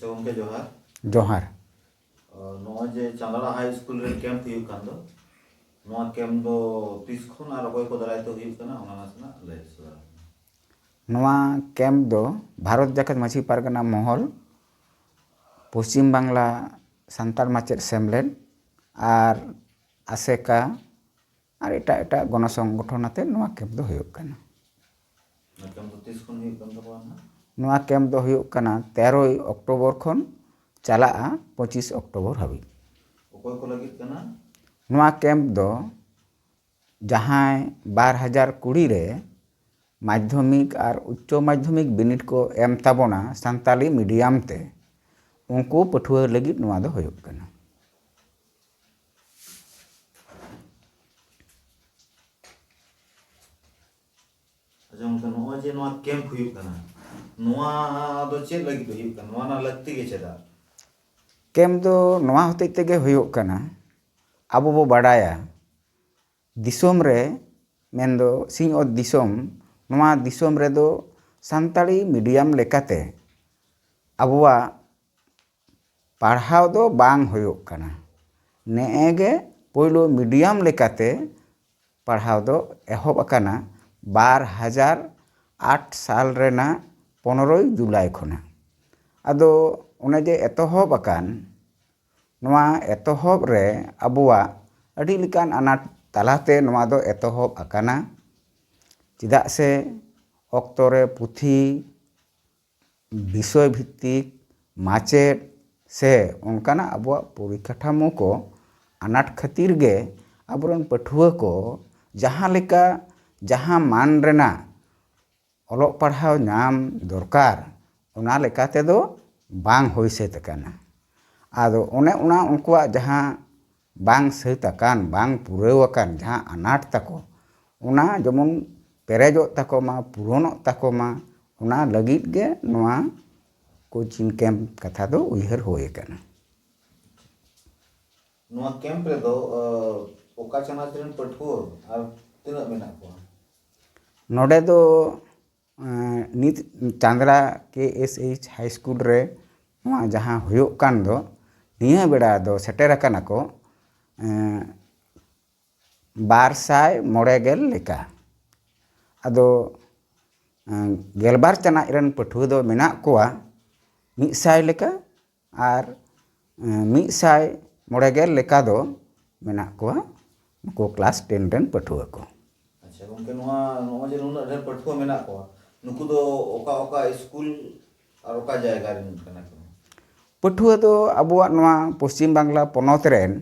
अच्छा गंके जोहार जोहार नोआ जे चांदड़ा हाई स्कूल रे कैंप हुई कान दो नोआ कैंप दो तीस खन और अकोय को दराय तो हुई कना ओना नासना ले सरा नोआ कैंप दो भारत जाकत माछी पारगना महल पश्चिम बांगला सान्ताल माचेद सेमलेद और आसेका और एटा एटा गण संगठन आते नोआ कैंप दो हुयुग कना कैंप दो तीस खन हुई कान दो ना नोआ कैंप दो हुयुग कना 13 अक्टोबर खन चला 25 अक्टोबर हाबी अकोय को लगित कना नोआ कैंप दो जहां 2020 रे माध्यमिक और उच्च माध्यमिक बिनिड को एम ताबोना सान्ताली मीडियम ते उनको पठुआ लगित नोआ दो हुयुग कना अच्छा उनका नोआ जे नोआ कैंप हुई कना नोआ दो चेक लगित हुई कना नोआ ना लगती के चेदा कैंप दो नोआ होते तेगे हुयुग कना अब बो बाडाया दिसोम रे मेंदो सिंह और दिसोम नोआ दिसोम रे दो सान्ताली मीडियम लेकाते अबुआ पढ़ाव दो बांग हुयुग कना नेगे पोइलो मीडियम लेकाते पढ़ाव दो एहब अकाना 2008 साल रेना 15 जुलाई खना अदो उन्हें जे एतहब अकान नोआ एतहब रे अबुआ अडी लिकान अनाट तालाते नोआ दो एतहब अकाना चिदा से अक्तरे पुथी विषय भित्तिक माचेद से उनकाना अबुआ परिकाठामो को अनाट खातिर गे अबरन पठुआ को जहाँ लेका जहाँ मान रेना अलोक पढ़ाव नाम दरकार उना लेकाते दो बांग होई सेत काना आदो उन्हें उना उनकुआ जहाँ बांग सेत अकान बांग पुरेव अकान जहाँ अनाट तको उना जमुन पेरेजो तको मा पुरोनो तको मा उना लगित गे नोआ कोचिंग कैंप कथा दो उयहर होए काना नोआ कैंप रे दो ओका चनाच रेन पठुआ और तिना मेना को नोडे दो नित चांद्रा KSH हाई स्कूल रे नोआ जहाँ हुयुग कान दो निया बेड़ा दो सेटेर काना को 200 लेका अदो गेलबार चना इरन पठुआ दो मेना कोआ 100 लेका और 100 लेका दो मेना कोआ को क्लास 10 रेन पठुआ को अच्छा गंके नोआ नोआ जे नुना ढेर पठुआ मेना को नुकु दो ओका ओका स्कूल और ओका जायगा रेन कना को पठुआ दो अबुआ नोआ पश्चिम बांगला पनत रेन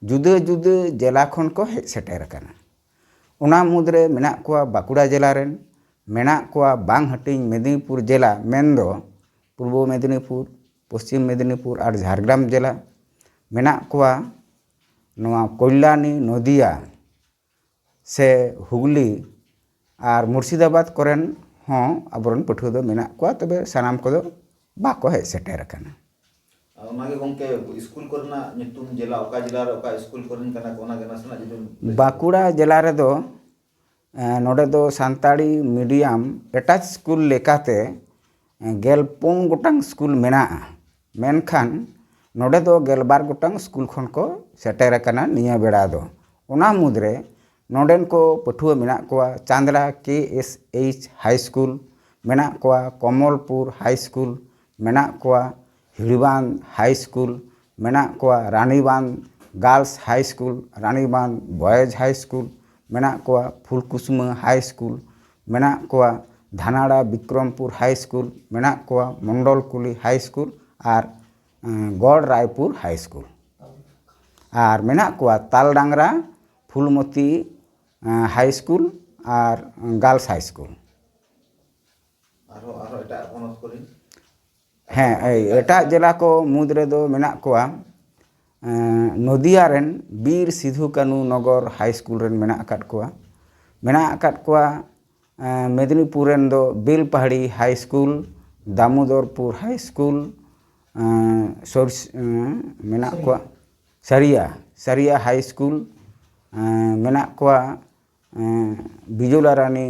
जुदा जुदा जिला खन को हेज सेटेर काना उना मुद्रे मेना कोआ बाकुड़ा जिला रेन मेना कोआ बांग हटिंग मेदिनीपुर जिला मेन दो पूर्व मेदिनीपुर पश्चिम मेदिनीपुर और झारग्राम जिला मेना कोआ नोआ कल्याणी नदिया से हुगली और मुर्शिदाबाद कोरेन हों अबरन पठुआ दो मेना कोआ तबे सनाम को दो बाको हेज सेटेर काना मागे गंके स्कूल करना नितुम जिला ओका जिला रे ओका स्कूल करन कना कोना गना सना जिदुम बाकुड़ा जिला रे दो नोडे दो सान्ताड़ी मीडियम एटाच स्कूल लेकाते 14 गोटांग स्कूल मेना मेनखान नोडे दो 12 गोटांग स्कूल खन को सेटेर काना निया बेड़ा दो उना मुद्रे नोडेन को पठुआ मेना कोआ चांदड़ा KSH हाई स्कूल मेना कोआ कमलपुर हाई स्कूल मेना कोआ हिड़बांध हाई स्कूल मेना कोआ Ranibandh girls high school Ranibandh boys high school मेना कोआ फुलकुसुमा हाई स्कूल मेना कोआ धानाड़ा विक्रमपुर हाई स्कूल मेना कोआ मंडलकुली हाई स्कूल और गढ़ रायपुर हाई स्कूल और मेना कोआ तालडांगरा फुलमती हाई स्कूल और गर्ल्स हाई स्कूल आरो एटा पनत करिन हाँ एटा जिला को मुद्रे दो मेना कोआ नदिया रेन बीर सिधु कानू नगर हाई स्कूल रेन मेना अकाट कोआ मेदिनीपुर रेन दो Belpahari high school Damodarpur high school मेना कोआ सरिया हाई स्कूल मेना कोआ बिजुला रानी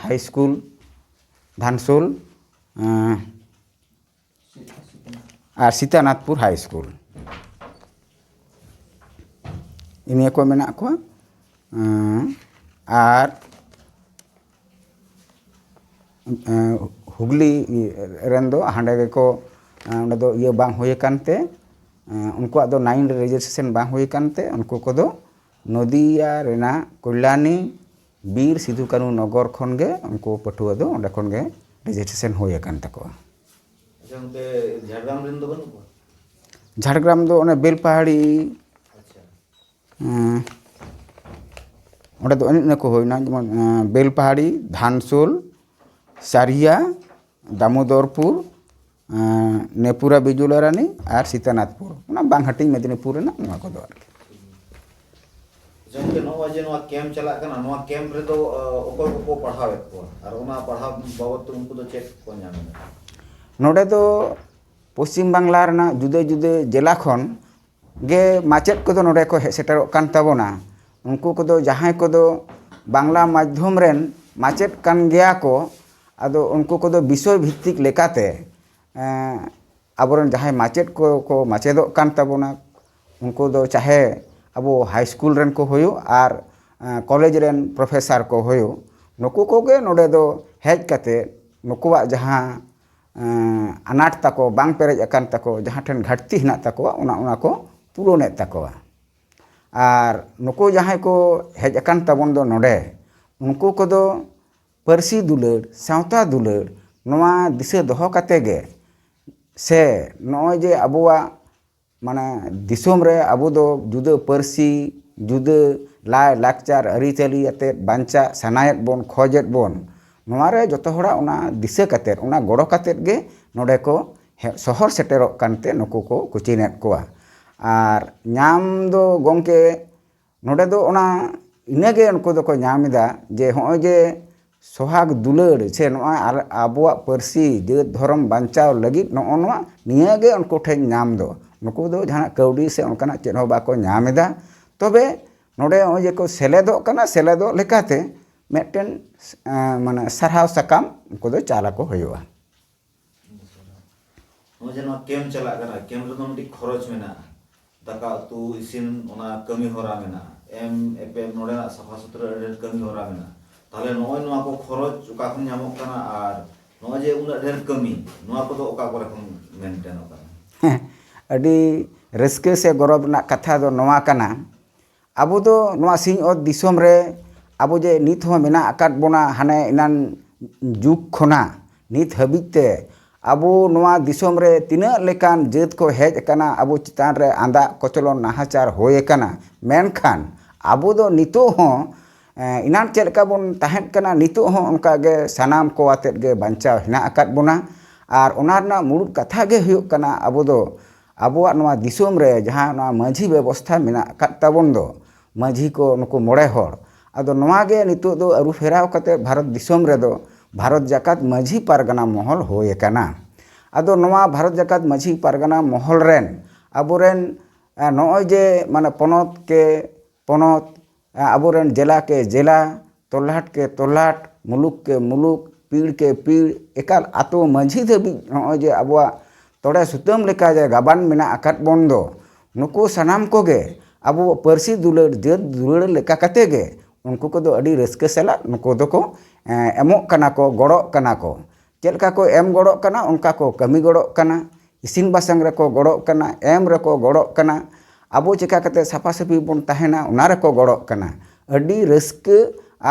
हाई स्कूल धानसोल ᱟᱨ ᱥᱤᱛᱟᱱᱟᱛᱷᱯᱩᱨ ᱦᱟই ᱥᱠᱩᱞ ᱤᱱᱟᱹ ᱠᱚ ᱢᱮᱱᱟᱜ ᱠᱚᱣᱟ ᱟᱨ ᱦᱩᱜᱽᱞᱤ ᱨᱮᱱ ᱫᱚ ᱦᱟᱸᱰᱮ ᱜᱮᱠᱚ ᱚᱸᱰᱮ ᱫᱚ ᱤᱭᱟᱹ ᱵᱟᱝ ᱦᱩᱭ ᱟᱠᱟᱱᱛᱮ ᱩᱱᱠᱩᱣᱟᱜ ᱫᱚ 9 ᱨᱮᱡᱤᱥᱴᱨᱮᱥᱚᱱ ᱵᱟᱝ ᱦᱩᱭ ᱟᱠᱟᱱᱛᱮ ᱩᱱᱠᱩ ᱠᱚᱫᱚ ᱱᱚᱫᱤᱭᱟ ᱨᱮᱱᱟᱜ ᱠᱚᱞᱭᱟᱱᱤ ᱵᱤᱨ ᱥᱤᱫᱩ ᱠᱟᱹᱱᱩ ᱱᱚᱜᱚᱨ ᱠᱷᱚᱱ ᱜᱮ ᱩᱱᱠᱩ ᱯᱟᱹᱴᱷᱩᱣᱟᱹ ᱫᱚ ᱚᱸᱰᱮ ᱠᱷᱚᱱ ᱜᱮ ᱨᱮᱡᱤᱥᱴᱨᱮᱥᱚᱱ ᱦᱩᱭ ᱟᱠᱟᱱ ᱛᱟᱠᱚᱣᱟ। ᱟᱪᱪᱷᱟ ᱚᱱᱛᱮ ঝাড়গ্রাম ᱨᱮᱱ ᱫᱚ ᱵᱟᱹᱱᱩᱜ ᱠᱚᱣᱟ? ঝাড়গ্রাম ᱫᱚ ᱚᱱᱮ ᱵᱮᱞᱯᱟᱦᱟᱲᱤ আচ্ছা ᱚᱸᱰᱮ ᱫᱚ ᱤᱱᱟᱹ ᱠᱚ ᱦᱩᱭᱱᱟ ᱡᱮᱢᱚᱱ ᱵᱮᱞᱯᱟᱦᱟᱲি ᱫᱷᱟᱱᱥᱳᱞ सारिया दामोदरपुर नेपुरा बिजुलारानी और सीतानाथपुर बांग हटिंग मेदिनीपुर जंके नोवा जे नोवा कैम्प चला कना नोवा कैम्प रे तो ओकोय को पढ़ावे को और ओना पढ़ाव बाबत तो उनको तो चेक को ᱧᱟᱢᱮ नोडे तो पश्चिम बांगला रना जुदे जुदे जिला खन गे माचेद को नोडे को हे सेटरो कान ताबोना उनको को जहां को बांगला माध्यम रेन माचेद कान गया को आदो उनको को विषय भित्तिक लेकाते आबोरन जहां माचेद को माचेदो कान ताबोना उनको दो चाहे अब हाई स्कूल रेन को होयो और कॉलेज रेन प्रोफेसर को होयो नुकु को गे नोडे दो हेज कते नुकुवा जहां अनाट तको बांग पेरेज अकान तको जहां ठन घाटती हिना तको उना को पूरोने तकोवा और नुकु जहां को हेज अकान ताबोन दो नोडे उनको को दो परसी दुलड़ सावता दुलड़ नोवा दिशा दोहो कते गे से नोय जे अबुआ माने दिसोम रे अबु दो जुदा परसी जुदा लाय लाकचार अरिचली अते बांचा सनायत बोन खोजेत बोन नोवारे जतो होड़ा उना दिशा कते उना गड़ो कते गे नोडे को शहर सेटेरो कानते नुकु को कुचिनेत कोआ और नाम दो गोंके नोडे दो उना इनेगे उनको दो को नामिदा जे होय जे सोहाग दुलड़ से नोआ आबुआ परसी जात धर्म बांचाव लगित नोआ नियागे उनको ठेन नाम दो नुकु दो जहां कौड़ी से उनका चेद हो बाको नामिदा तबे नोडे ओय जे को सेलेदो कना सेलेदो लेकाते मेटेन माने सरहाव सकाम उनको दो चाला को होयोआ नो जे नो केम चला कना केम रे तो खरच मेना दाका तू इसिन ओना कमी होरा मेना एम एपे नोडे ना सफा सुथरा कमी होरा मेना ताले नोय नो को खरच उका खन नामो कना और नो जे उना ढेर कमी नो को तो उका करे खन मेंटेन कना अडी रस्के से गौरव ना कथा दो नोआ कना अबो दो नोआ सिंह और दिसोम रे अबो जे नित हो मेना अकाट बोना हाने इनान जुग खना नित हबिते अबो नोआ दिसोम रे तिना लेकान जात को हेज कना अबो चितान रे आंदा कोचलोन नाहाचार होए कना मेनखान अबो दो नितो हो इनान चेलका बोन ताहेन कना नितो हो उनका गे सनाम को आतेत गे बांचा हिना अकाट बोना और ओनारना मुरुद कथा गे हुयुक कना अबो दो आबुआ नोआ दिसोम रे जहां नोआ माझी व्यवस्था मेना काताबोन दो माझी को नुको मोड़े हर आदो नोआ गे नितो दो अरु फेराव कते भारत दिसोम रे दो भारत जाकात माझी पारगना महल होए कना आदो नोआ भारत जाकात माझी पारगना महल रेन आबोरेन नोय जे माने पोनोत के पोनोत आबोरेन जिला के जिला तोलाट के तोलाट मुलुक के मुलुक पीड़ के पीड़ एकाल आतो माझी धबी नोय जे आबुआ तोड़े सुतम लेका जे गाबान मेना आकाट बंदो नुकु सनाम को गे अब परसी दुलड़ जात दुलड़ लेका कते गे उनको को दो अडी रस्के सला नुको दो को एमोक कना को गड़ो कना को चेलका को एम गड़ो कना उनका को कमी गड़ो कना इसिन बासंग रे को गड़ो कना एम रे को गड़ो कना अब चिका कते साफा साफी बन तहेना उना रे को गड़ो कना अडी रस्के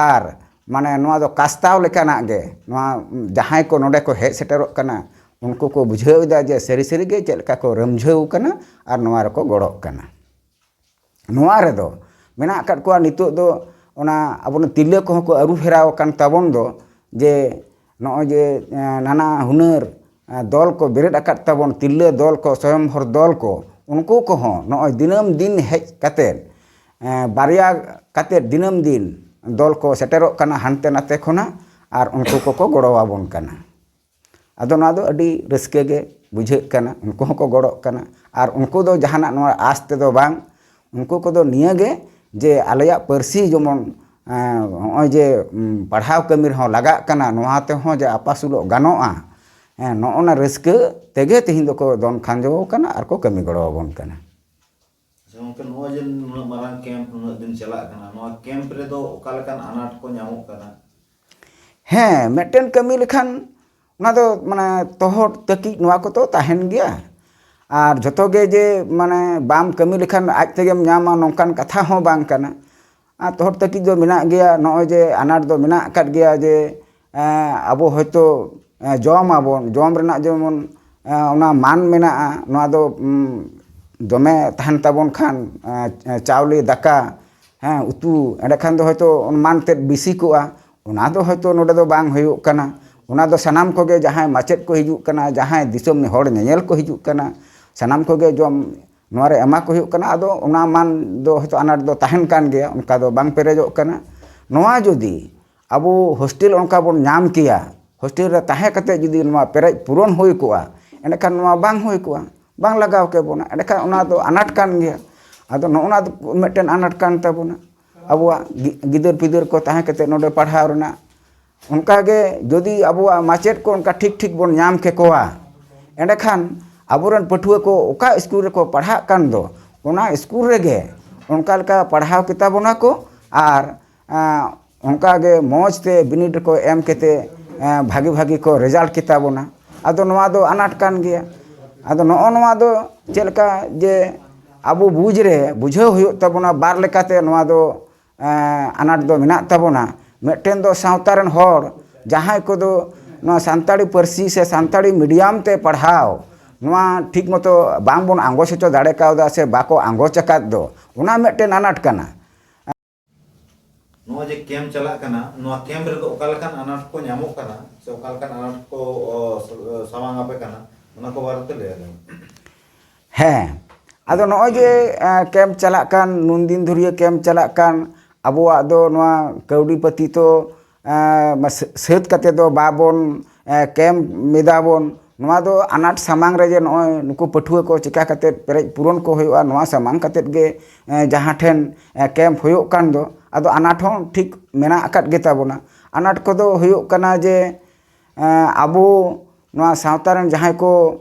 आर माने नोआ दो कास्ताव लेकाना गे नोआ जहां को नोडे को हेज सेटेरो कना उनको को बुझावदा जे सरी सरी गे चेलका को रमझाव कना और नोआ रे को गड़ो कना नोआ रे दो मेना अकाट को नितो दो ओना अबो तिल्ले को को अरु फेराव कान ताबोन दो जे नोय जे नाना हुनर दल को बेरेद अकाट ताबोन तिल्ले दल को स्वयंभर दल को उनको को हो नोय दिनम दिन हेज कते बारिया कते दिनम दिन दल को सेटेरो कना हानते नाते खना और उनको को गड़ो आबोन कना आदो ना दो अडी रस्के गे बुझे कना उनको को गड़ो कना और उनको दो जहाना नोआ आस ते दो बांग उनको को दो निया गे जे आलया परसी जमन होय जे पढ़ाव कमी हो लगा कना नोआ ते हो जे आपासुलो गानोआ ᱱᱚᱜᱼᱚᱱᱟ ᱨᱟᱹᱥᱠᱟᱹ ᱛᱮᱜᱮ ᱛᱮᱦᱮᱧ ᱫᱚᱠᱚ ᱫᱚᱱ ᱠᱷᱟᱸᱡᱚ ᱟᱠᱟᱱᱟ ᱟᱨ ᱠᱚ ᱠᱟᱹᱢᱤ ᱜᱚᱲᱚ ᱟᱵᱚᱱ ᱠᱟᱱᱟ᱾ ᱜᱚᱝᱠᱮ ᱱᱚᱜᱼᱚᱭ ᱡᱮ ᱱᱩᱱᱟᱹᱜ ᱢᱟᱨᱟᱝ ᱠᱮᱢᱯ ᱱᱩᱱᱟᱹᱜ ᱫᱤᱱ ᱪᱟᱞᱟᱜ ᱠᱟᱱᱟ, ᱱᱚᱣᱟ ᱠᱮᱢᱯ ᱨᱮᱫᱚ ᱚᱠᱟ ᱞᱮᱠᱟᱱ ᱟᱱᱟᱴ ᱠᱚ ᱧᱟᱢᱚᱜ ᱠᱟᱱᱟ? ᱦᱮᱸ, ᱢᱤᱫᱴᱮᱱ ᱠᱟᱹᱢᱤ ᱞᱮᱠᱷᱟᱱ ᱚᱱᱟ ᱫᱚ ᱢᱟᱱᱮ ᱛᱚᱦᱚᱫ ᱛᱟᱹᱠᱤᱡ ᱱᱚᱣᱟ ᱠᱚᱫᱚ ᱛᱟᱦᱮᱱ ᱜᱮᱭᱟ, ᱟᱨ ᱡᱷᱚᱛᱚ ᱜᱮ ᱡᱮ ᱢᱟᱱᱮ ᱵᱟᱢ ᱠᱟᱹᱢᱤ ᱞᱮᱠᱷᱟᱱ ᱟᱡ ᱛᱮᱜᱮᱢ ᱧᱟᱢᱟ ᱱᱚᱝᱠᱟᱱ ᱠᱟᱛᱷᱟ ᱦᱚᱸ ᱵᱟᱝ ᱠᱟᱱᱟ᱾ ᱟᱨ ᱛᱚᱦᱚᱫ ᱛᱟᱹᱠᱤᱡ ᱫᱚ ᱢᱮᱱᱟᱜ ᱜᱮᱭᱟ, ᱱᱚᱜᱼᱚᱭ ᱡᱮ ᱟᱱᱟᱴ ᱫᱚ ᱢᱮᱱᱟᱜ ᱟᱠᱟᱫ ᱜᱮᱭᱟ ᱡᱮ ᱟᱵᱚ ᱦᱚᱭᱛᱳ ᱡᱚᱢᱟᱵᱚᱱ, ᱡᱚᱢ ᱨᱮᱱᱟᱜ ᱡᱮᱢᱚᱱ ᱚᱱᱟ ᱢᱟᱱ ᱢᱮᱱᱟᱜᱼᱟ, ᱱᱚᱣᱟ ᱫᱚ ᱫᱚᱢᱮ ᱛᱟᱦᱮᱱ ᱛᱟᱵᱚᱱ ᱠᱷᱟᱱ ᱪᱟᱣᱞᱮ ᱫᱟᱠᱟ ᱩᱛᱩ, ᱮᱸᱰᱮᱠᱷᱟᱱ ᱫᱚ ᱦᱚᱭᱛᱳ ᱢᱟᱱ ᱛᱮᱫ ᱵᱮᱥᱤ ᱠᱚᱜᱼᱟ, ᱚᱱᱟ ᱫᱚ ᱦᱚᱭᱛᱳ ᱱᱚᱰᱮ ᱫᱚ ᱵᱟᱝ ᱦᱩᱭᱩᱜ ᱠᱟᱱᱟ᱾ ᱚᱱᱟ ᱫᱚ ᱥᱟᱱᱟᱢ ᱠᱚᱜᱮ ᱡᱟᱦᱟᱸᱭ ᱢᱟᱪᱮᱫ ᱠᱚ hijuk ᱠᱟᱱᱟ, ᱡᱟᱦᱟᱸᱭ ᱫᱤᱥᱚᱢ ᱦᱚᱲ ᱧᱮᱧᱮᱞ ᱠᱚ hijuk ᱠᱟᱱᱟ, ᱥᱟᱱᱟᱢ ᱠᱚᱜᱮ ᱡᱚᱢ ᱱᱚᱣᱟ ᱨᱮ ᱮᱢᱟ ᱠᱚ ᱦᱩᱭᱩᱜ ᱠᱟᱱᱟ᱾ ᱟᱫᱚ ᱚᱱᱟ ᱢᱟᱱ ᱫᱚ ᱦᱚᱭᱛᱳ ᱟᱱᱟᱴ ᱫᱚ ᱛᱟᱦᱮᱱ ᱠᱟᱱ ᱜᱮᱭᱟ, ᱚᱱᱠᱟ ᱫᱚ ᱵᱟᱝ ᱯᱮᱨᱮᱡᱚᱜ ᱠᱟᱱᱟ᱾ ᱱᱚᱣᱟ ᱡᱩᱫᱤ ᱟᱵᱚ ᱦᱳᱥᱴᱮᱞ ᱚᱱᱠᱟ ᱵᱚᱱ ᱧᱟᱢ ᱠᱮᱭᱟ, ᱦᱳᱥᱴᱮᱞ ᱨᱮ ᱛᱟᱦᱮᱸ ᱠᱟᱛᱮ ᱡᱩᱫᱤ ᱱᱚᱣᱟ ᱯᱮᱨᱮᱡ ᱯᱩᱨᱚᱱ ᱦᱩᱭ ᱠᱚᱜᱼᱟ, ᱮᱸᱰᱮᱠᱷᱟᱱ ᱱᱚᱣᱟ ᱵᱟᱝ ᱦᱩᱭ ᱠᱚᱜᱼᱟ, ᱵᱟᱝ ᱞᱟᱜᱟᱣ ᱠᱮᱵᱚᱱᱟ, ᱮᱸᱰᱮᱠᱷᱟᱱ ᱚᱱᱟ ᱫᱚ ᱟᱱᱟᱴ ᱠᱟᱱ ᱜᱮᱭᱟ᱾ ᱟᱫᱚ ᱱᱚᱜᱼᱚᱱᱟ ᱫᱚ ᱢᱤᱫᱴᱮᱱ ᱟᱱᱟᱴ ᱠᱟᱱ ᱛᱟᱵᱚᱱᱟ, ᱟᱵᱚᱣᱟᱜ ᱜᱤᱫᱟᱹᱨ ᱯᱤᱫᱟᱹᱨ ᱠᱚ ᱛᱟᱦᱮᱸ ᱠᱟᱛᱮ ᱱᱚᱰᱮ ᱯᱟᱲᱦᱟᱣ ᱨᱮᱱᱟᱜ᱾ ᱚᱱᱠᱟᱜᱮ ᱡᱩᱫᱤ ᱟᱵᱚᱣᱟᱜ ᱢᱟᱪᱮᱫ ko ᱚᱱᱠᱟ ᱴᱷᱤᱠ ᱴᱷᱤᱠ ᱵᱚᱱ ᱧᱟᱢ ᱠᱮᱠᱚᱣᱟ, ᱮᱸᱰᱮᱠᱷᱟᱱ ᱟᱵᱚᱨᱮᱱ ᱯᱟᱹᱴᱷᱩᱣᱟᱹ ko ᱚᱠᱟ ᱤᱥᱠᱩᱞ ᱨᱮᱠᱚ ᱯᱟᱲᱦᱟᱜ ᱠᱟᱱ ᱫᱚ, ᱚᱱᱟ ᱤᱥᱠᱩᱞ ᱨᱮᱜᱮ ᱚᱱᱠᱟ ᱞᱮᱠᱟ ᱯᱟᱲᱦᱟᱣ ᱠᱮᱛᱟ ᱵᱚᱱᱟ ko, ᱟᱨ ᱚᱱᱠᱟᱜᱮ ᱢᱚᱡᱽ te ᱵᱤᱱᱤᱰ ᱨᱮᱠᱚ ᱮᱢ ᱠᱟᱛᱮ ᱵᱷᱟᱜᱤ ᱵᱷᱟᱜᱤ ko ᱨᱮᱡᱟᱞᱴ ᱠᱮᱛᱟ ᱵᱚᱱᱟ᱾ ᱟᱫᱚ ᱱᱚᱣᱟ ᱫᱚ ᱟᱱᱟᱴ ᱠᱟᱱ ᱜᱮᱭᱟ᱾ ᱟᱫᱚ ᱱᱚᱜᱼᱚ ᱱᱚᱣᱟ ᱫᱚ ᱪᱮᱫ ᱞᱮᱠᱟ ᱡᱮ ᱟᱵᱚ ᱵᱩᱡᱽ ᱨᱮ ᱵᱩᱡᱷᱟᱹᱣ ᱦᱩᱭᱩᱜ ᱛᱟᱵᱚᱱᱟ, ᱵᱟᱨ ᱞᱮᱠᱟᱛᱮ ᱱᱚᱣᱟ ᱫᱚ ᱟᱱᱟᱴ ᱫᱚ ᱢᱮᱱᱟᱜ ᱛᱟᱵᱚᱱᱟ᱾ ᱢᱤᱫᱴᱮᱱ ᱫᱚ ᱥᱟᱶᱛᱟ ᱨᱮᱱ ᱦᱚᱲ ᱡᱟᱦᱟᱸᱭ ᱠᱚᱫᱚ ᱱᱚᱣᱟ ᱥᱟᱱᱛᱟᱲᱤ ᱯᱟᱹᱨᱥᱤ ᱥᱮ ᱥᱟᱱᱛᱟᱲᱤ ᱢᱤᱰᱤᱭᱟᱢ te ᱯᱟᱲᱦᱟᱣ ᱱᱚᱣᱟ ᱴᱷᱤᱠ ᱢᱚᱛᱚ ᱵᱟᱝ ᱵᱚᱱ ᱟᱸᱜᱚᱪ ᱦᱚᱪᱚ ᱫᱟᱲᱮ ᱠᱟᱣᱫᱟ ᱥᱮ ᱵᱟᱠᱚ ᱟᱸᱜᱚᱪ ᱟᱠᱟᱫ ᱫᱚ, ᱚᱱᱟ ᱢᱤᱫᱴᱮᱱ ᱟᱱᱟᱴ ᱠᱟᱱᱟ᱾ ᱱᱚᱣᱟ ᱡᱮ ᱠᱮᱢᱯ ᱪᱟᱞᱟᱜ ᱠᱟᱱᱟ, ᱱᱚᱣᱟ ᱠᱮᱢᱯ ᱨᱮᱫᱚ ᱚᱠᱟ ᱞᱮᱠᱟᱱ ᱟᱱᱟᱴ ᱠᱚ ᱧᱟᱢᱚᱜ ᱠᱟᱱᱟ ᱥᱮ ᱚᱠᱟ ᱞᱮᱠᱟᱱ ᱟᱱᱟᱴ ᱠᱚ ᱥᱟᱢᱟᱝ ᱟᱯᱮ ᱠᱟᱱᱟ, ᱚᱱᱟ ᱠᱚ ᱵᱟᱨᱮᱛᱮ ᱞᱟᱹᱭ ᱟᱞᱮ ᱢᱮ᱾ ᱦᱮᱸ, ᱟᱫᱚ ᱱᱚᱜᱼᱚᱭ ᱡᱮ ᱠᱮᱢᱯ ᱪᱟᱞᱟᱜ ᱠᱟᱱ, ᱱᱩᱱᱫᱤᱱ ᱫᱷᱩᱨᱤᱭᱟᱹ ᱠᱮᱢᱯ ᱪᱟᱞᱟᱜ ᱠᱟᱱ, ᱟᱵᱚᱣᱟᱜ ᱫᱚ ᱱᱚᱣᱟ ᱠᱟᱹᱣᱰᱤ ᱯᱟᱹᱛᱤ ᱛᱚ ᱥᱟᱹᱛ ᱠᱟᱛᱮ ᱫᱚ ᱵᱟᱵᱚᱱ ᱠᱮᱢᱯ ᱢᱮᱫᱟᱵᱚᱱ, ᱱᱚᱣᱟ ᱫᱚ ᱟᱱᱟᱴ ᱥᱟᱢᱟᱝ ᱨᱮ ᱡᱮ ᱱᱚᱜᱼᱚᱭ ᱱᱩᱠᱩ ᱯᱟᱹᱴᱷᱩᱣᱟᱹ ko ᱪᱤᱠᱟ ᱠᱟᱛᱮ ᱯᱮᱨᱮᱡ ᱯᱩᱨᱚᱱ ᱠᱚ ᱦᱩᱭᱩᱜᱼᱟ, ᱱᱚᱣᱟ ᱥᱟᱢᱟᱝ ᱠᱟᱛᱮ ᱜᱮ ᱡᱟᱦᱟᱸ ᱴᱷᱮᱱ ᱠᱮᱢᱯ ᱦᱩᱭᱩᱜ ᱠᱟᱱ ᱫᱚ, ᱟᱫᱚ ᱟᱱᱟᱴ ᱦᱚᱸ ᱴᱷᱤᱠ ᱢᱮᱱᱟᱜ ᱟᱠᱟᱫ ᱜᱮᱛᱟ ᱵᱚᱱᱟ᱾ ᱟᱱᱟᱴ ᱠᱚᱫᱚ ᱦᱩᱭᱩᱜ ᱠᱟᱱᱟ ᱡᱮ ᱟᱵᱚ ᱱᱚᱣᱟ ᱥᱟᱶᱛᱟ ᱨᱮᱱ ᱡᱟᱦᱟᱸᱭ ko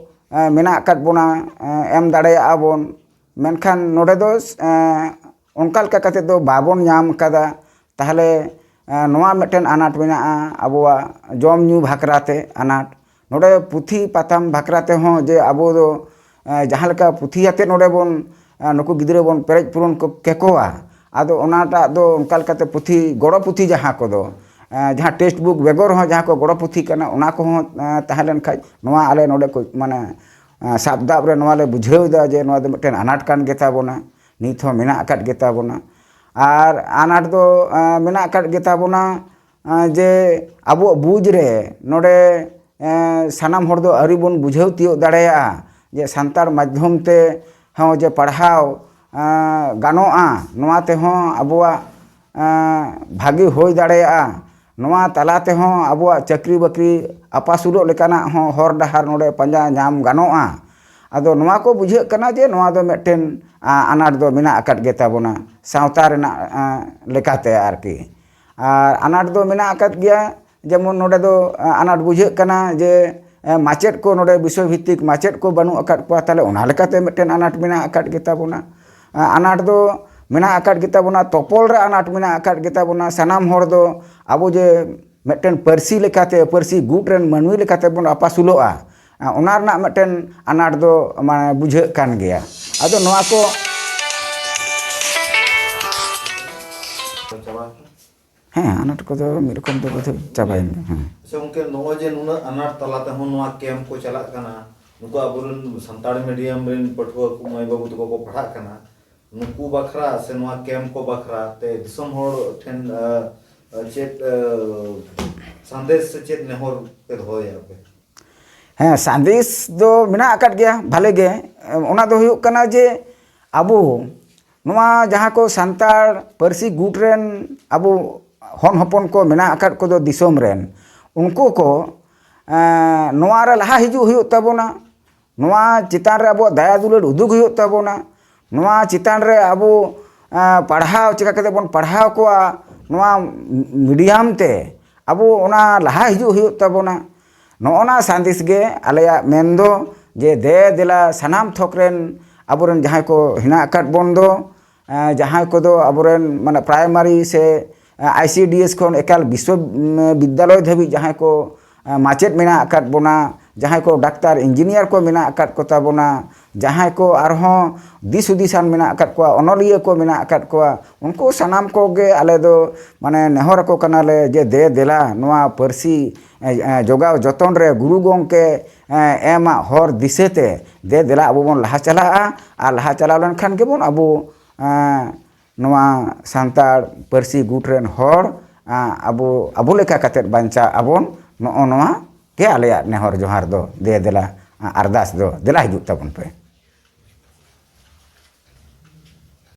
ᱢᱮᱱᱟᱜ ᱟᱠᱟᱫ ᱵᱚᱱᱟ, ᱮᱢ ᱫᱟᱲᱮᱭᱟᱜᱼᱟ ᱵᱚᱱ, ᱢᱮᱱᱠᱷᱟᱱ ᱱᱚᱰᱮ ᱫᱚ ᱚᱱᱠᱟ ᱞᱮᱠᱟ ᱠᱟᱛᱮ ᱫᱚ ᱵᱟᱵᱚᱱ ᱧᱟᱢ ᱠᱟᱫᱟ᱾ ᱛᱟᱦᱚᱞᱮ ᱱᱚᱣᱟ ᱢᱤᱫᱴᱮᱱ 아나ᱴ ᱢᱮᱱᱟᱜᱼᱟ, ᱟᱵᱚᱣᱟᱜ ᱡᱚᱢ ᱧᱩ ᱵᱷᱟᱠᱨᱟ ᱛᱮ 아나ᱴ᱾ ᱱᱚᱰᱮ ᱯᱩᱛᱷᱤ ᱯᱟᱛᱷᱟᱢ ᱵᱷᱟᱠᱨᱟ ᱛᱮᱦᱚᱸ ᱡᱮ ᱟᱵᱚ ᱫᱚ ᱡᱟᱦᱟᱸ ᱞᱮᱠᱟ ᱯᱩᱛᱷᱤ ᱟᱛᱮᱫ ᱱᱚᱰᱮ ᱵᱚᱱ ᱱᱩᱠᱩ ᱜᱤᱫᱽᱨᱟᱹ ᱵᱚᱱ ᱯᱮᱨᱮᱡ ᱯᱩᱨᱚᱱ ᱠᱮᱠᱚᱣᱟ, ᱟᱫᱚ ᱚᱱᱟᱴᱟᱜ ᱫᱚ ᱚᱱᱠᱟ ᱞᱮᱠᱟᱛᱮ ᱯᱩᱛᱷᱤ ᱜᱚᱲᱚ ᱯᱩᱛᱷᱤ ᱡᱟᱦᱟᱸ ᱠᱚᱫᱚ ᱡᱟᱦᱟᱸ ᱴᱮᱠᱥᱴ ᱵᱩᱠ ᱵᱮᱜᱚᱨ ᱦᱚᱸ ᱡᱟᱦᱟᱸ ko ᱜᱚᱲᱚ ᱯᱩᱛᱷᱤ ᱠᱟᱱᱟ, ᱚᱱᱟ ᱠᱚᱦᱚᱸ ᱛᱟᱦᱮᱸ ᱞᱮᱱᱠᱷᱟᱡ ᱱᱚᱣᱟ ᱟᱞᱮ ᱱᱚᱰᱮ ko ᱢᱟᱱᱮ ᱥᱟᱵ ᱫᱟᱵ ᱨᱮ ᱱᱚᱣᱟ ᱞᱮ ᱵᱩᱡᱷᱟᱹᱣᱫᱟ ᱡᱮ ᱱᱚᱣᱟ ᱫᱚ ᱢᱤᱫᱴᱮᱱ ᱟᱱᱟᱴ ᱠᱟᱱ ᱜᱮᱛᱟ ᱵᱚᱱᱟ, ᱱᱤᱛ ᱦᱚᱸ ᱢᱮᱱᱟᱜ ᱟᱠᱟᱫ ᱜᱮᱛᱟ ᱵᱚᱱᱟ᱾ ᱟᱨ ᱟᱱᱟᱴ ᱫᱚ ᱢᱮᱱᱟᱜ ᱟᱠᱟᱫ ᱜᱮᱛᱟ ᱵᱚᱱᱟ ᱡᱮ ᱟᱵᱚᱣᱟᱜ ᱵᱩᱡᱽ ᱨᱮ ᱱᱚᱰᱮ ᱥᱟᱱᱟᱢ ᱦᱚᱲ ᱫᱚ ᱟᱹᱣᱨᱤ ᱵᱚᱱ ᱵᱩᱡᱷᱟᱹᱣ ᱛᱤᱭᱳᱜ ᱫᱟᱲᱮᱭᱟᱜᱼᱟ ᱡᱮ ᱥᱟᱱᱛᱟᱲ ᱢᱟᱫᱽᱫᱷᱚᱢ te ᱦᱚᱸ ᱡᱮ ᱯᱟᱲᱦᱟᱣ ᱜᱟᱱᱚᱜᱼᱟ, ᱱᱚᱣᱟ ᱛᱮᱦᱚᱸ ᱟᱵᱚᱣᱟᱜ ᱵᱷᱟᱜᱤ ᱦᱩᱭ ᱫᱟᱲᱮᱭᱟᱜᱼᱟ, ᱱᱚᱣᱟ ᱛᱟᱞᱟ ᱛᱮᱦᱚᱸ ᱟᱵᱚᱣᱟᱜ ᱪᱟᱹᱠᱨᱤ ᱵᱟᱹᱠᱨᱤ ᱟᱯᱟᱥᱩᱞᱚᱜ ᱞᱮᱠᱟᱱᱟᱜ ᱦᱚᱸ ᱦᱚᱨ ᱰᱟᱦᱟᱨ ᱱᱚᱰᱮ ᱯᱟᱸᱡᱟ ᱧᱟᱢ ᱜᱟᱱᱚᱜᱼᱟ᱾ ᱟᱫᱚ ᱱᱚᱣᱟ ko ᱵᱩᱡᱷᱟᱹᱜ ᱠᱟᱱᱟ ᱡᱮ ᱱᱚᱣᱟ ᱫᱚ ᱢᱤᱫᱴᱮᱱ ᱟᱱᱟᱴ ᱫᱚ ᱢᱮᱱᱟᱜ ᱟᱠᱟᱫ ᱜᱮᱛᱟ ᱵᱚᱱᱟ ᱥᱟᱶᱛᱟ ᱨᱮᱱᱟᱜ ᱞᱮᱠᱟᱛᱮ ᱟᱨᱠᱤ᱾ ᱟᱨ ᱟᱱᱟᱴ ᱫᱚ ᱢᱮᱱᱟᱜ ᱟᱠᱟᱫ ᱜᱮᱭᱟ, ᱡᱮᱢᱚᱱ ᱱᱚᱰᱮ ᱫᱚ ᱟᱱᱟᱴ ᱵᱩᱡᱷᱟᱹᱜ ᱠᱟᱱᱟ ᱡᱮ ᱢᱟᱪᱮᱫ ko ᱱᱚᱰᱮ ᱵᱤᱥᱥᱚ ᱵᱷᱤᱛᱛᱤᱠ ᱢᱟᱪᱮᱫ ko ᱵᱟᱹᱱᱩᱜ ᱟᱠᱟᱫ ᱠᱚᱣᱟ, ᱛᱟᱦᱞᱮ ᱚᱱᱟ ᱞᱮᱠᱟᱛᱮ ᱢᱤᱫᱴᱮᱱ ᱟᱱᱟᱴ ᱢᱮᱱᱟᱜ ᱟᱠᱟᱫ ᱜᱮᱛᱟ ᱵᱚᱱᱟ᱾ ᱟᱱᱟᱴ ᱫᱚ ᱢᱮᱱᱟᱜ ᱟᱠᱟᱫ ᱜᱮᱛᱟ ᱵᱚᱱᱟ, ᱛᱚᱯᱚᱞ ᱨᱮ ᱟᱱᱟᱴ ᱢᱮᱱᱟᱜ ᱟᱠᱟᱫ ᱜᱮᱛᱟ ᱵᱚᱱᱟ᱾ ᱥᱟᱱᱟᱢ ᱦᱚᱲ ᱫᱚ ᱟᱵᱚ ᱡᱮ ᱢᱤᱫᱴᱮᱱ ᱯᱟᱹᱨᱥᱤ ᱞᱮᱠᱟᱛᱮ ᱯᱟᱹᱨᱥᱤ ᱜᱩᱴ ᱨᱮᱱ ᱢᱟᱹᱱᱢᱤ ᱞᱮᱠᱟᱛᱮ ᱵᱚᱱ ᱟᱯᱟᱥᱩᱞᱚᱜᱼᱟ, ᱚᱱᱟ ᱨᱮᱱᱟᱜ ᱢᱤᱫᱴᱮᱱ ᱟᱱᱟᱴ ᱫᱚ ᱢᱟᱱᱮ ᱵᱩᱡᱷᱟᱹᱜ ᱠᱟᱱ ᱜᱮᱭᱟ᱾ ᱟᱫᱚ ᱱᱚᱣᱟ ko ᱟᱱᱟᱴ ᱠᱚᱫᱚ ᱢᱤᱫ ᱨᱚᱠᱚᱢ ᱫᱚ ᱵᱩᱡᱷᱟᱹᱣ ᱪᱟᱵᱟᱭᱮᱱ ᱜᱮᱭᱟ᱾ ᱥᱮ ᱜᱚᱝᱠᱮ ᱱᱚᱜᱼᱚᱭ ᱡᱮ ᱱᱩᱱᱟᱹᱜ ᱟᱱᱟᱴ ᱛᱟᱞᱟ ᱛᱮᱦᱚᱸ ᱱᱚᱣᱟ ᱠᱮᱢᱯ ko ᱪᱟᱞᱟᱜ ᱠᱟᱱᱟ, ᱱᱩᱠᱩ ᱟᱵᱚᱨᱮᱱ ᱥᱟᱱᱛᱟᱲᱤ ᱢᱤᱰᱤᱭᱟᱢ ᱨᱮᱱ ᱯᱟᱹᱴᱷᱩᱣᱟᱹ ko ᱢᱟᱹᱭ ᱵᱟᱹᱵᱩ ᱛᱟᱠᱚ ko ᱯᱟᱲᱦᱟᱜ ᱠᱟᱱᱟ, ᱱᱩᱠᱩ ᱵᱟᱠᱷᱨᱟ ᱥᱮ ᱱᱚᱣᱟ ᱠᱮᱢᱯ ko ᱵᱟᱠᱷᱨᱟ te ᱫᱤᱥᱚᱢ ᱦᱚᱲ ᱴᱷᱮᱱ ᱪᱮᱫ ᱥᱟᱸᱫᱮᱥ ᱥᱮ ᱪᱮᱫ ᱱᱮᱦᱚᱨ ᱯᱮ ᱫᱚᱦᱚᱭᱟ ᱯᱮ? ᱦᱮᱸ, ᱥᱟᱸᱫᱮᱥ ᱫᱚ ᱢᱮᱱᱟᱜ ᱟᱠᱟᱫ ᱜᱮᱭᱟ ᱵᱷᱟᱞᱮ ᱜᱮ᱾ ᱚᱱᱟ ᱫᱚ ᱦᱩᱭᱩᱜ ᱠᱟᱱᱟ ᱡᱮ ᱟᱵᱚ ᱱᱚᱣᱟ ᱡᱟᱦᱟᱸ ko ᱥᱟᱱᱛᱟᱲ ᱯᱟᱹᱨᱥᱤ ᱜᱩᱴ ᱨᱮᱱ ᱟᱵᱚ ᱦᱚᱱ ᱦᱚᱯᱚᱱ ko ᱢᱮᱱᱟᱜ ᱟᱠᱟᱫ ᱠᱚᱫᱚ ᱫᱤᱥᱚᱢ ᱨᱮᱱ, ᱩᱱᱠᱩ ko ᱱᱚᱣᱟ ᱨᱮ ᱞᱟᱦᱟ ᱦᱤᱡᱩᱜ ᱦᱩᱭᱩᱜ ᱛᱟᱵᱚᱱᱟ, ᱱᱚᱣᱟ ᱪᱮᱛᱟᱱ ᱨᱮ ᱟᱵᱚᱣᱟᱜ ᱫᱟᱭᱟ ᱫᱩᱞᱟᱹᱲ ᱩᱫᱩᱜ ᱦᱩᱭᱩᱜ ᱛᱟᱵᱚᱱᱟ, ᱱᱚᱣᱟ ᱪᱮᱛᱟᱱ ᱨᱮ ᱟᱵᱚ ᱯᱟᱲᱦᱟᱣ ᱪᱤᱠᱟ ᱠᱟᱛᱮ ᱵᱚᱱ ᱯᱟᱲᱦᱟᱣ ᱠᱚᱣᱟ, ᱱᱚᱣᱟ ᱢᱤᱰᱤᱭᱟᱢ te ᱟᱵᱚ ᱚᱱᱟ ᱞᱟᱦᱟ ᱦᱤᱡᱩᱜ ᱦᱩᱭᱩᱜ ᱛᱟᱵᱚᱱᱟ᱾ नोना सांदिस गे आलेया मेंदो जे दे देला सनाम थोकरेन आबोरेन जहां को हिना अकाट बोंदो जहां को दो आबोरेन माने प्राइमरी से ICDS खन एकाल विश्वविद्यालय धाबी जहां को माचेत मेना अकाट बोना जहां को डाक्तार इंजीनियर को मेना अकाट को ताबोना जहां को आरहों दिस हुदिसान मेना अकाट को अनलिया को मेना अकाट को उनको सनाम को गे आले दो माने नेहर को कनाले जे दे देला नोआ परसी जोगाव जतन रे गुरु गोंके एमा हर दिसेते दे देला अबो बन लहा चला आ लहा चला लेनखान गेबोन अबो नोआ सांतार परसी गुटरेन हर अबो लेका कातेत बांचा अबोन नो नोआ के आलेया नेहर जोहार दो दे देला अरदास दो देला हिजुग ताबोन पे।